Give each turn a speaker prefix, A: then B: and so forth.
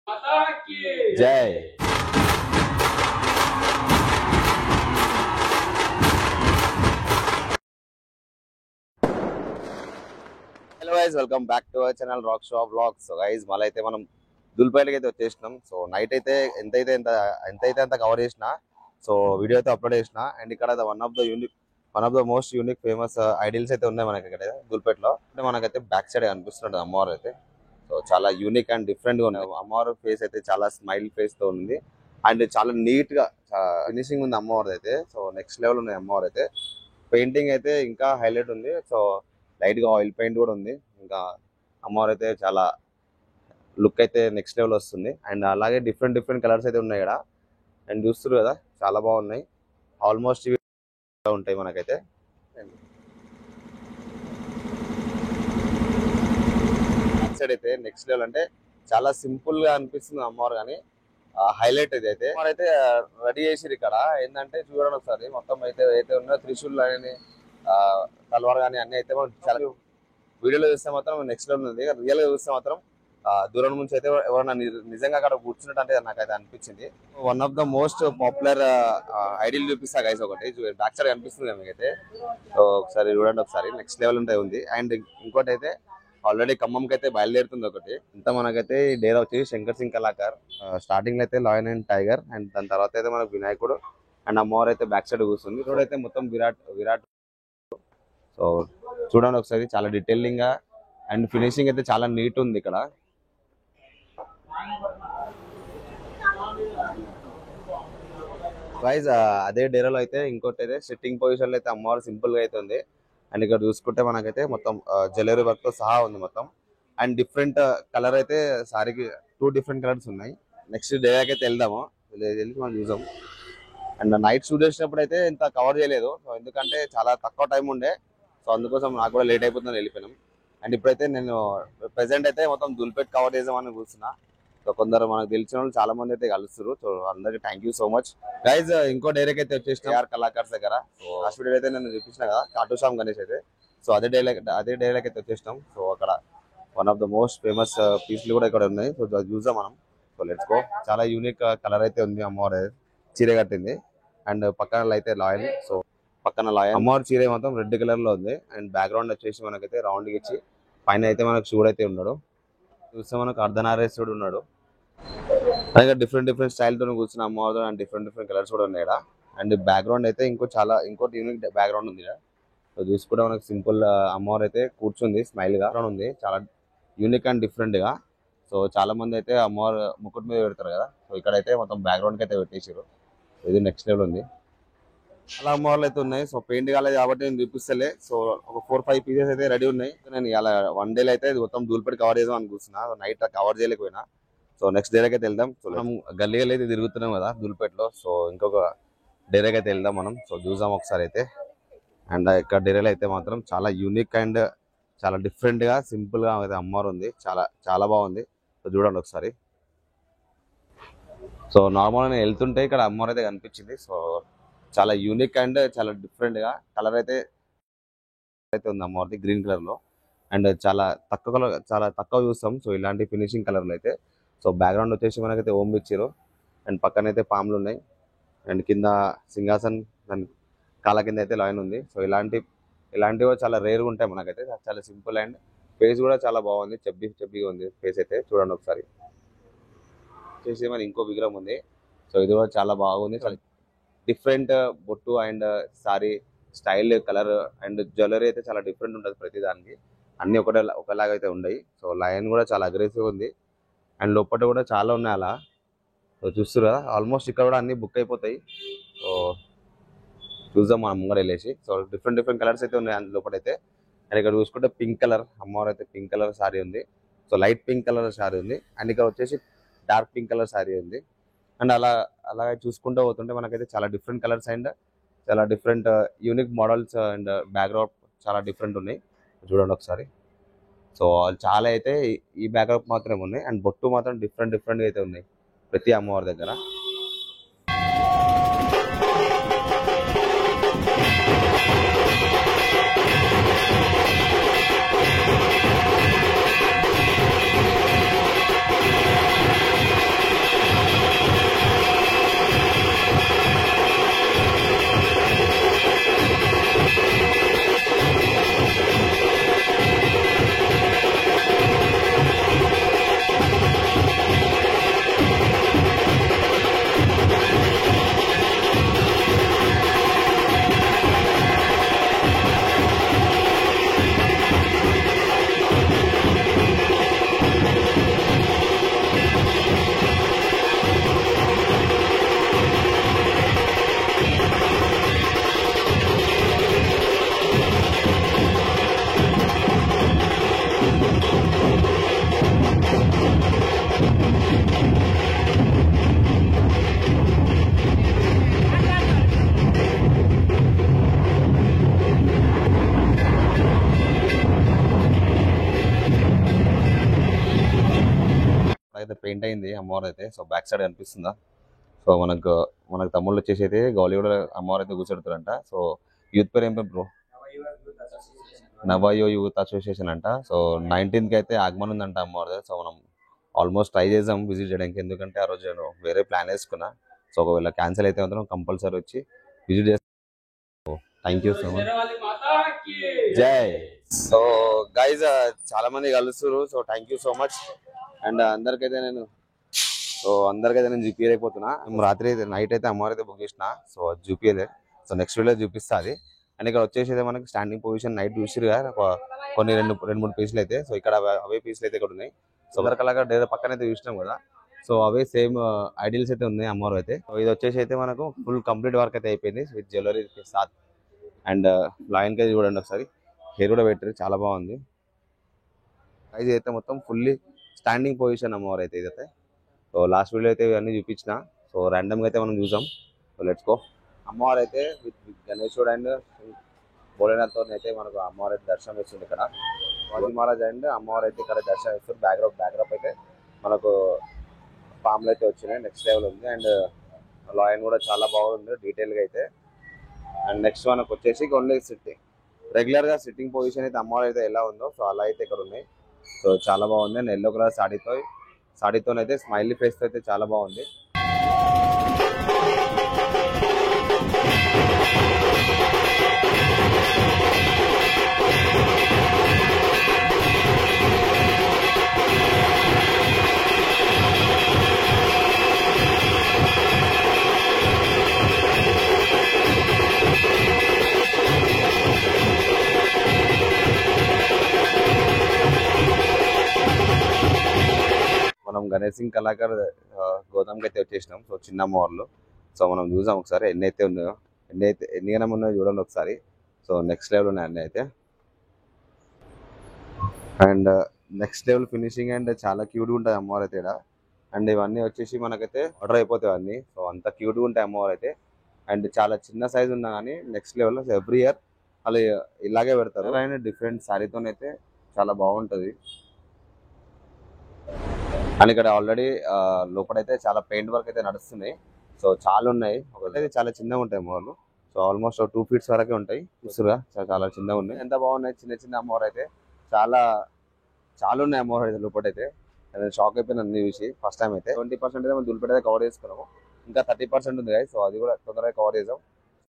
A: జై. Hello guys, welcome back to our channel rock show vlogs. So guys, మళ్ళీ అయితే మనం దుల్పేటకి అయితే వచ్చేసినాం. సో నైట్ అయితే ఎంతైతే అంత కవర్ చేసిన, సో వీడియో అయితే అప్లోడ్ చేసిన. అండ్ ఇక్కడ one of the most unique famous ideals అయితే ఉన్నాయి మనకి ఇక్కడ దుల్పేటలో. అంటే మనకైతే బ్యాక్ సైడ్ కనిపిస్తుంటది అమ్మవారు అయితే. సో చాలా యూనిక్ అండ్ డిఫరెంట్ గా ఉన్నాయి. అమ్మవారు ఫేస్ అయితే చాలా స్మైల్ ఫేస్ తో ఉంది అండ్ చాలా నీట్ గా ఫినిషింగ్ ఉంది అమ్మవారు అయితే. సో నెక్స్ట్ లెవెల్ ఉన్నాయి అమ్మవారు అయితే. పెయింటింగ్ అయితే ఇంకా హైలైట్ ఉంది. సో లైట్ గా ఆయిల్ పెయింట్ కూడా ఉంది. ఇంకా అమ్మవారు అయితే చాలా లుక్ అయితే నెక్స్ట్ లెవెల్ వస్తుంది. అండ్ అలాగే డిఫరెంట్ కలర్స్ అయితే ఉన్నాయి ఇక్కడ. అండ్ చూస్తారు కదా, చాలా బాగున్నాయి. ఆల్మోస్ట్ ఇవి ఉంటాయి మనకైతే. సైడ్ అయితే నెక్స్ట్ లెవెల్ అంటే చాలా సింపుల్ గా అనిపిస్తుంది అమ్మవారు, కానీ హైలైట్ అయితే అయితే రెడీ చేసిరు ఇక్కడ. ఏంటంటే చూడండి ఒకసారి, మొత్తం అయితే ఉన్న త్రిశూల్ అని తల్వార్ కానీ అన్ని అయితే చాలా వీడియోలో చూస్తే మాత్రం నెక్స్ట్ లెవెల్ ఉంది. రియల్ గా చూస్తే మాత్రం దూరం నుంచి అయితే ఎవరైనా నిజంగా అక్కడ కూర్చున్నట్టు అంటే నాకైతే అనిపించింది. One of the most popular ideal చూపిస్తా గైస్. ఒకటి బ్యాక్ సైడ్ కనిపిస్తుంది మీకైతే. సో ఒకసారి చూడండి, ఒకసారి నెక్స్ట్ లెవెల్ ఉంటే ఉంది. అండ్ ఇంకోటి అయితే ఆల్రెడీ ఖమ్మంకి అయితే బయలుదేరుతుంది ఒకటి. ఇంత మనకైతే ఈ డేరా వచ్చేసి శంకర్ సింగ్ కళాకార్. స్టార్టింగ్ లో అయితే లాయన్ అండ్ టైగర్, అండ్ దాని తర్వాత అయితే మనకు వినాయకుడు అండ్ అమ్మవారు అయితే బ్యాక్ సైడ్ కూర్చుంది. రోడ్ అయితే మొత్తం విరాట్. సో చూడండి ఒకసారి, చాలా డీటెయిలింగ్ గా అండ్ ఫినిషింగ్ అయితే చాలా నీట్ ఉంది ఇక్కడ. గైస్, అదే డేరాలో అయితే ఇంకోటి అయితే సిట్టింగ్ పొజిషన్ లో అయితే అమ్మవారు సింపుల్ గా అయితే ఉంది. అండ్ ఇక్కడ చూసుకుంటే మనకైతే మొత్తం జ్యువెలరీ వర్క్ తో సహా ఉంది మొత్తం. అండ్ డిఫరెంట్ కలర్ అయితే సారీకి 2 డిఫరెంట్ కలర్స్ ఉన్నాయి. నెక్స్ట్ డే అయితే వెళ్దాము, వెళ్ళి మనం చూసాం. అండ్ నైట్ షూట్ చేసినప్పుడు అయితే ఇంత కవర్ చేయలేదు, సో ఎందుకంటే చాలా తక్కువ టైం ఉండే. సో అందుకోసం నాకు కూడా లేట్ అయిపోతుందని వెళ్ళిపోయినాం. అండ్ ఇప్పుడైతే నేను ప్రెసెంట్ అయితే మొత్తం దుల్పేట్ కవర్ చేద్దామని కూర్చున్నా. సో కొందరు మనకు తెలిసిన వాళ్ళు చాలా మంది అయితే కలుస్తారు. సో అందరికి thank you so much guys. ఇంకో డైరెక్ట్ అయితే వచ్చేసిన ఆర్ కళాకార్స్ దగ్గర. సో లాస్ట్ వీడియో అయితే నేను చూపించిన కదా, కాటూసామ్ గణేష్ అయితే. సో అదే డైరెక్ట్ అయితే వచ్చేసినాం. సో అక్కడ one of the most famous పీస్లు కూడా ఇక్కడ ఉన్నాయి. సో చూసాం మనం. So let's go. చాలా యూనిక్ కలర్ అయితే ఉంది. అమ్మవారు చీర కట్టింది అండ్ పక్కన అయితే లాయల్. సో పక్కన లాయల్, అమ్మవారి చీర మొత్తం రెడ్ కలర్ లో ఉంది. అండ్ బ్యాక్గ్రౌండ్ వచ్చేసి మనకైతే రౌండ్ ఇచ్చి పైన అయితే మనకు శివుడు అయితే ఉన్నాడు. చూస్తే మనకు అర్ధనారీశ్వరుడు ఉన్నాడు. అలాగే డిఫరెంట్ స్టైల్ తో కూర్చున్న అమ్మవారితో అండ్ డిఫరెంట్ కలర్స్ కూడా ఉన్నాయి ఇక్కడ. అండ్ బ్యాక్గ్రౌండ్ అయితే ఇంకోటి యూనిక్ బ్యాక్గ్రౌండ్ ఉంది ఇక్కడ. సో చూసుకుంటే మనకు సింపుల్ అమ్మవారు అయితే కూర్చుంది, స్మైల్ గా ఉంది. చాలా యూనిక్ అండ్ డిఫరెంట్ గా. సో చాలా మంది అయితే అమ్మవారు ముక్కుటి మీద పెడతారు కదా. సో ఇక్కడైతే మొత్తం బ్యాక్గ్రౌండ్ కి అయితే పెట్టేసారు. ఇది నెక్స్ట్ లెవెల్ ఉంది. చాలా అమ్మవార్లు అయితే ఉన్నాయి. సో పెయింట్ కాలేదు కాబట్టి నేను చూపిస్తలే. సో ఒక 4-5 పీసెస్ అయితే రెడీ ఉన్నాయి. నేను ఇలా 1 డే అయితే మొత్తం ధూళిపేట కవర్ చేద్దాం అనుకుంటున్నా. నైట్ కవర్ చేయలేకపోయినా. సో నెక్స్ట్ డేకి అయితే వెళ్దాం. సో మనం గల్లీలు అయితే తిరుగుతున్నాం కదా ధూళిపేటలో. సో ఇంకొక డేకి అయితే వెళ్దాం మనం. సో చూసాం ఒకసారి అయితే. అండ్ ఇక్కడ డేరాలో అయితే మాత్రం చాలా యూనిక్ అండ్ చాలా డిఫరెంట్ గా సింపుల్ గా అయితే అమ్మవారు ఉంది. చాలా బాగుంది. సో చూడండి ఒకసారి. సో నార్మల్ నేను వెళ్తుంటే ఇక్కడ అమ్మవారు అయితే కనిపించింది. సో చాలా యూనిక్ అండ్ చాలా డిఫరెంట్ గా కలర్ అయితే ఉంది అమ్మవారిది, గ్రీన్ కలర్ లో. అండ్ చాలా తక్కువ చూస్తాం సో ఇలాంటి ఫినిషింగ్ కలర్లు అయితే. సో బ్యాక్గ్రౌండ్ వచ్చేసి మనకైతే ఓం ఇచ్చారు. అండ్ పక్కన అయితే పాములు ఉన్నాయి. అండ్ కింద సింహాసన్, దాని కాళ్ళ కింద అయితే లైన్ ఉంది. సో ఇలాంటివి చాలా రేర్గా ఉంటాయి మనకైతే. చాలా సింపుల్ అండ్ ఫేస్ కూడా చాలా బాగుంది. చెబ్బిగా ఉంది ఫేస్ అయితే. చూడండి ఒకసారి. వచ్చేసి మన ఇంకో విగ్రహం ఉంది. సో ఇది కూడా చాలా బాగుంది. చాలా డిఫరెంట్ బొట్టు and sorry style, colour and jewellery అయితే చాలా డిఫరెంట్ ఉంటుంది ప్రతి దానికి. అన్ని ఒకలాగా అయితే ఉన్నాయి. సో లయన్ కూడా చాలా అగ్రెసివ్ ఉంది. అండ్ లోపల కూడా చాలా ఉన్నాయి అలా. సో చూస్తారు కదా, ఆల్మోస్ట్ ఇక్కడ కూడా అన్ని బుక్ అయిపోతాయి. సో చూద్దాం మనం ముంగడ వెళ్ళేసి. సో డిఫరెంట్ కలర్స్ అయితే ఉన్నాయి లోపల అయితే. అండ్ ఇక్కడ చూసుకుంటే పింక్ కలర్ అమ్మవారు అయితే పింక్ కలర్ సారీ ఉంది. So light pink colour sorry ఉంది. అండ్ ఇక్కడ వచ్చేసి డార్క్ పింక్ కలర్ సారీ ఉంది. అండ్ అలాగే చూసుకుంటూ పోతుంటే మనకైతే చాలా డిఫరెంట్ కలర్స్ అండ్ చాలా different unique models and background చాలా డిఫరెంట్ ఉన్నాయి. చూడండి ఒకసారి. సో చాలా అయితే ఈ బ్యాక్గ్రౌండ్ మాత్రమే ఉన్నాయి. అండ్ బొట్టు మాత్రం డిఫరెంట్గా అయితే ఉన్నాయి ప్రతి అమ్మవారి దగ్గర. ప్రింట్ అయింది అమ్మవారు అయితే. సో బ్యాక్ సైడ్ కనిపిస్తుందా. సో మనకు తమ్ముళ్ళు వచ్చేసి అయితే గౌలి కూడా అమ్మవారు అయితే కూర్చోడుతారంట. సో యూత్ పేరు ఏం పేరు బ్రో? నవయో యూత్ అసోసియేషన్ అంట. సో 19th అయితే ఆగమన్ ఉందంట అమ్మవారి. సో మనం ఆల్మోస్ట్ ట్రై చేద్దాం విజిట్ చేయడానికి, ఎందుకంటే ఆ రోజు నేను వేరే ప్లాన్ వేసుకున్నా. సో ఒకవేళ క్యాన్సిల్ అయితే మాత్రం కంపల్సరీ వచ్చి విజిట్ చేస్తాం. Thank you so much. జై. సో గైజ్ చాలా మంది కలుస్తారు. So thank you so much. And అందరికైతే నేను చూపించలేకపోతున్నా. రాత్రి అయితే నైట్ అయితే అమ్మవారు అయితే బుక్ చేసిన. సో అది చూపించలే. సో నెక్స్ట్ వీడియో చూపిస్తా అది. అండ్ ఇక్కడ వచ్చేసి మనకి స్టాండింగ్ పొజిషన్ నైట్ చూసిరుగా కొన్ని రెండు మూడు పీసులు అయితే. సో ఇక్కడ అవే పీసులు అయితే ఇక్కడ ఉన్నాయి. సో ఒకరికలాగా డైరెక్ట్ పక్కన అయితే చూసినాం కదా. సో అవే సేమ్ ఐడియల్స్ అయితే ఉన్నాయి అమ్మవారు అయితే. సో ఇది వచ్చేసి అయితే మనకు ఫుల్ కంప్లీట్ వర్క్ అయితే అయిపోయింది విత్ జ్యువెలరీ సాత్. అండ్ లయన్ కి చూడండి ఒకసారి, హెయిర్ కూడా పెట్టారు, చాలా బాగుంది. ఇది అయితే మొత్తం ఫుల్లీ స్టాండింగ్ పొజిషన్ అమ్మవారు అయితే ఇదైతే. సో లాస్ట్ వీడియో అయితే ఇవన్నీ చూపించిన. సో ర్యాండమ్గా అయితే మనం చూసాం. So let's go. అమ్మవారు అయితే విత్ గణేశుడు అండ్ భోలేనాథ్తో అయితే మనకు అమ్మవారు అయితే దర్శనం ఇస్తుంది ఇక్కడ. శివాజీ మహారాజ్ అండ్ అమ్మవారు అయితే ఇక్కడ దర్శనం ఇస్తుంది. బ్యాక్డ్రాప్ అయితే మనకు పాములు అయితే వచ్చినాయి, నెక్స్ట్ లెవెల్ ఉంది. అండ్ లాయన్ కూడా చాలా బాగుంది డీటెయిల్గా అయితే. అండ్ నెక్స్ట్ మనకు వచ్చేసి ఓన్లీ సిట్టింగ్, రెగ్యులర్గా సిట్టింగ్ పొజిషన్ అయితే అమ్మవారు అయితే ఎలా ఉందో సో అలా అయితే ఇక్కడ ఉన్నాయి. సో చాలా బాగుంది. అండ్ ఎల్లో కలర్ సాడీతో అయితే స్మైలీ ఫేస్ అయితే చాలా బాగుంది. మనం గణేష్ సింగ్ కళాకారు గోదాంకి అయితే వచ్చేసినాం. సో చిన్న అమ్మవార్లు. సో మనం చూసాం ఒకసారి ఎన్ని గణం ఉన్నాయో చూడండి ఒకసారి. సో నెక్స్ట్ లెవెల్ ఉన్నాయి అన్నీ అయితే. And next level finishing and చాలా క్యూట్గా ఉంటుంది అమ్మవారు అయితే ఇక్కడ. అండ్ ఇవన్నీ వచ్చేసి మనకైతే ఆర్డర్ అయిపోతాయి అన్నీ. సో అంత క్యూట్గా ఉంటాయి అమ్మవారు అయితే. అండ్ చాలా చిన్న సైజ్ ఉన్నా కానీ నెక్స్ట్ లెవెల్ ఎవ్రీ ఇయర్ వాళ్ళు ఇలాగే పెడతారు. అండ్ డిఫరెంట్ శారీతోనైతే చాలా బాగుంటుంది. అండ్ ఇక్కడ ఆల్రెడీ లోపలైతే చాలా పెయింట్ వర్క్ అయితే నడుస్తున్నాయి. సో చాలా ఉన్నాయి. ఒకటైతే చాలా చిన్నగా ఉంటాయి అమ్మవారు. సో ఆల్మోస్ట్ 2 feet వరకే ఉంటాయి. చూస్తుగా చాలా చిన్నగా ఉన్నాయి. ఎంత బాగున్నాయి చిన్న అమ్మవారు అయితే. చాలా ఉన్నాయి అమ్మవారు అయితే లోపలైతే. నేను షాక్ అయిపోయినా అన్ని చూసి ఫస్ట్ టైం అయితే. 20% అయితే మనం దులిపెట్టి కవర్ చేసుకున్నాము. ఇంకా 30% ఉంది. సో అది కూడా తొందరగా కవర్ చేసాం.